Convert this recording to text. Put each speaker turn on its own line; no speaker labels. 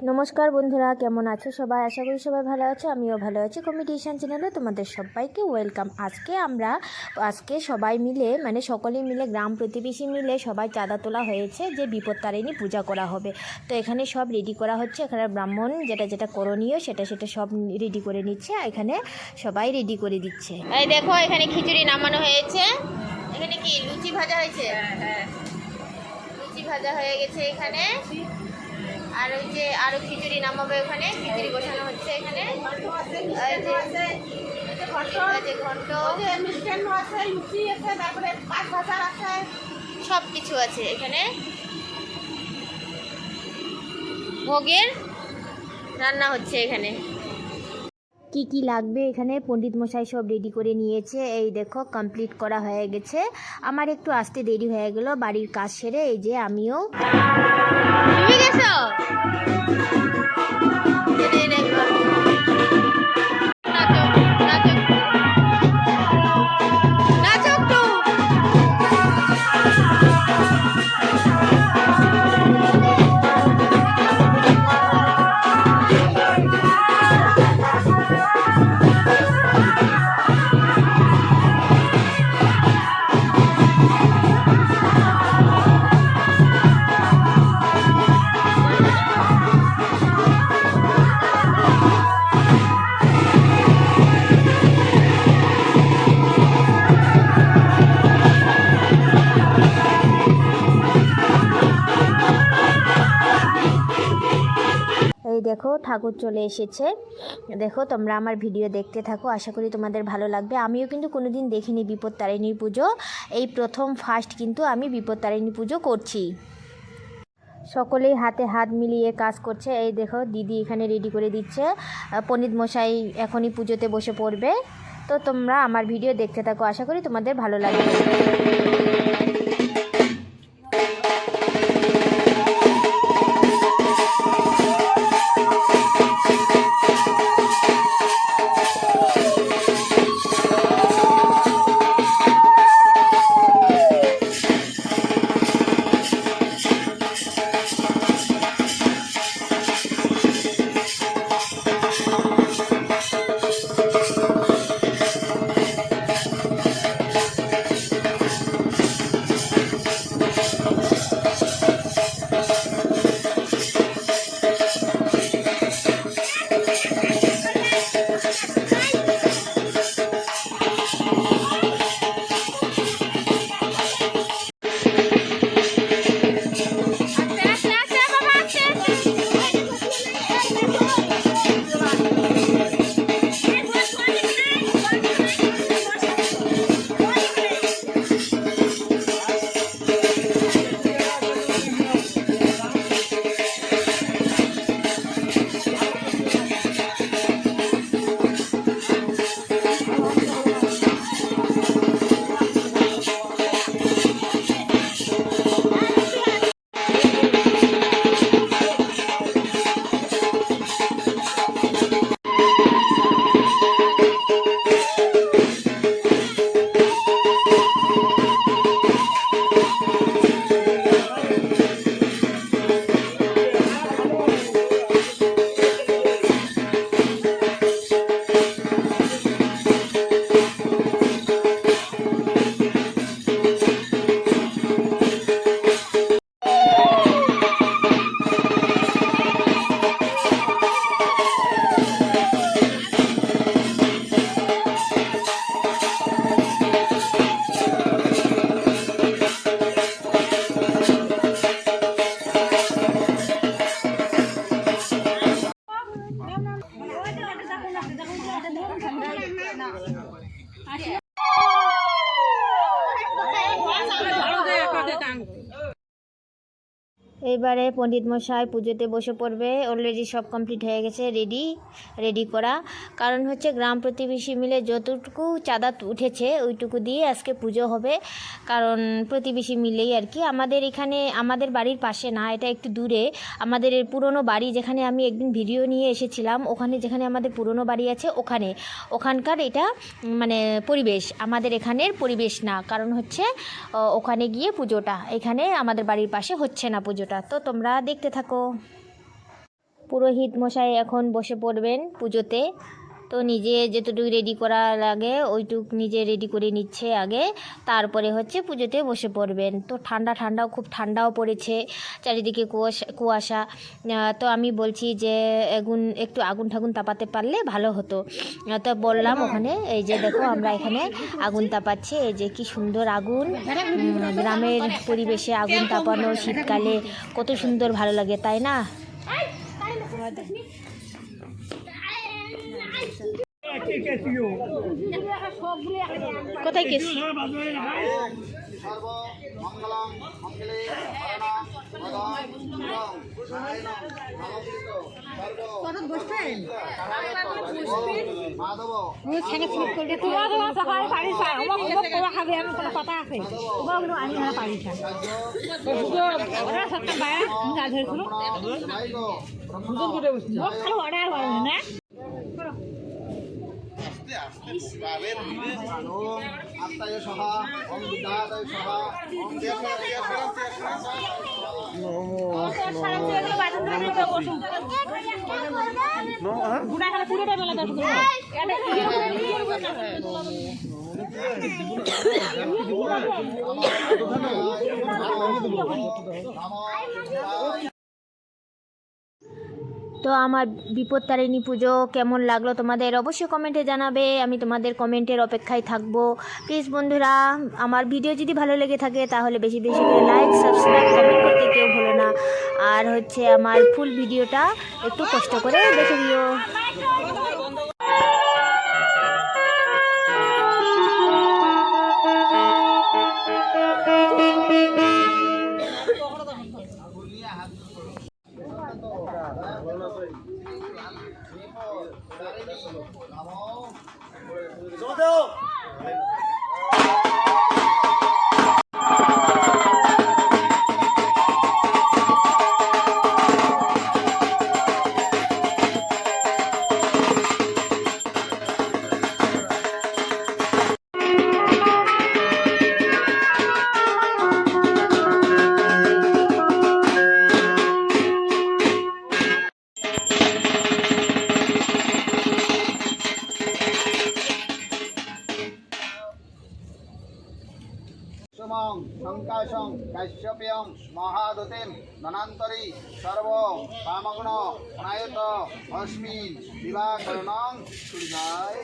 নমস্কার বন্ধুরা, কেমন আছো সবাই? আশা করি সবাই ভালো আছো, আমিও ভালো আছি। কম্পিটিশন চ্যানেলে তোমাদের সবাইকে ওয়েলকাম। আজকে সবাই মিলে সকলেই মিলে গ্রাম প্রতিবেশী মিলে সবাই চাঁদা তোলা হয়েছে যে বিপত্তারিণী পূজা করা হবে। তো এখানে সব রেডি করা হচ্ছে। এখানে ব্রাহ্মণ যেটা করণীয় সেটা সব রেডি করে নিচ্ছে। এখানে সবাই রেডি করে দিচ্ছে। এই দেখো, এখানে খিচুড়ি নামানো হয়েছে। এখানে কি লুচি ভাজা হয়েছে? লুচি ভাজা হয়ে গেছে এখানে। আর ওই যে আরো খিচুড়ি নামাবে, ওখানে খিচুড়ি বসানো হচ্ছে। এখানে সব কিছু আছে এখানে। ভোগের রান্না হচ্ছে এখানে। কি কি লাগবে এখানে পণ্ডিত মশাই সব রেডি করে নিয়েছে। এই দেখো, কমপ্লিট করা হয়ে গেছে। আমার একটু আসতে দেরি হয়ে গেল বাড়ির কাজ সেরে। এই যে আমিও গেছো। এই দেখো, ঠাকুর চলে এসেছে। দেখো, তোমরা আমার ভিডিও দেখতে থাকো, আশা করি তোমাদের ভালো লাগবে। আমিও কিন্তু কোনোদিন দেখিনি বিপত্তারিণীর পুজো। এই ফার্স্ট কিন্তু আমি বিপত্তারিণী পুজো করছি। সকলেই হাতে হাত মিলিয়ে কাজ করছে। এই দেখো, দিদি এখানে রেডি করে দিচ্ছে। পণ্ডিত মশাই এখনই পুজোতে বসে পড়বে। তো তোমরা আমার ভিডিও দেখতে থাকো, আশা করি তোমাদের ভালো লাগবে। এবারে পণ্ডিত মশাই পুজোতে বসে পড়বে। অলরেডি সব কমপ্লিট হয়ে গেছে, রেডি করা। কারণ হচ্ছে গ্রাম প্রতিবেশী মিলে যতটুকু চাঁদা উঠেছে ওইটুকু দিয়ে আজকে পুজো হবে। কারণ প্রতিবেশী মিলেই আর কি। আমাদের এখানে, আমাদের বাড়ির পাশে না, এটা একটু দূরে। আমাদের পুরনো বাড়ি যেখানে আমি একদিন ভিডিও নিয়ে এসেছিলাম, ওখানে যেখানে আমাদের পুরনো বাড়ি আছে ওখানকার এটা পরিবেশ। আমাদের এখানের পরিবেশ না। কারণ হচ্ছে ওখানে গিয়ে পুজোটা, এখানে আমাদের বাড়ির পাশে হচ্ছে না পুজোটা। তো তোমরা দেখতে থাকো। পুরোহিত মশাই এখন বসে পড়বেন পুজোতে। তো নিজে যেটুকু রেডি করা লাগে ওইটুক নিজে রেডি করে নিচ্ছে আগে, তারপরে হচ্ছে পুজোতে বসে পড়বেন। তো ঠান্ডাও খুব ঠান্ডাও পড়েছে, চারিদিকে কুয়াশা। তো আমি বলছি যে একটু আগুন ঠাগুন তাপাতে পারলে ভালো হতো। তো বললাম ওখানে, এই যে দেখো আমরা এখানে আগুন তাপাচ্ছি, এই যে কি সুন্দর আগুন। গ্রামের পরিবেশে আগুন তাপানো শীতকালে কত সুন্দর ভালো লাগে, তাই না? কোথায় গেছি? তো আমার বিপত্তারিণী পুজো কেমন লাগলো তোমাদের অবশ্যই কমেন্টে জানাবে, আমি তোমাদের কমেন্টের অপেক্ষায় থাকবো। প্লিজ বন্ধুরা, আমার ভিডিও যদি ভালো লেগে থাকে তাহলে বেশি বেশি করে লাইক, সাবস্ক্রাইব, কমেন্ট করতে কেউ ভুলো না। আর হচ্ছে আমার ফুল ভিডিওটা একটু কষ্ট করে দেখে দিও।
সংকাশং কাশ্যপ্যং মহাদতিম ধনান্তরী সর্ব কামগ্ন প্রণায়ত অস্মিন দিবাকরণং সূর্যায়।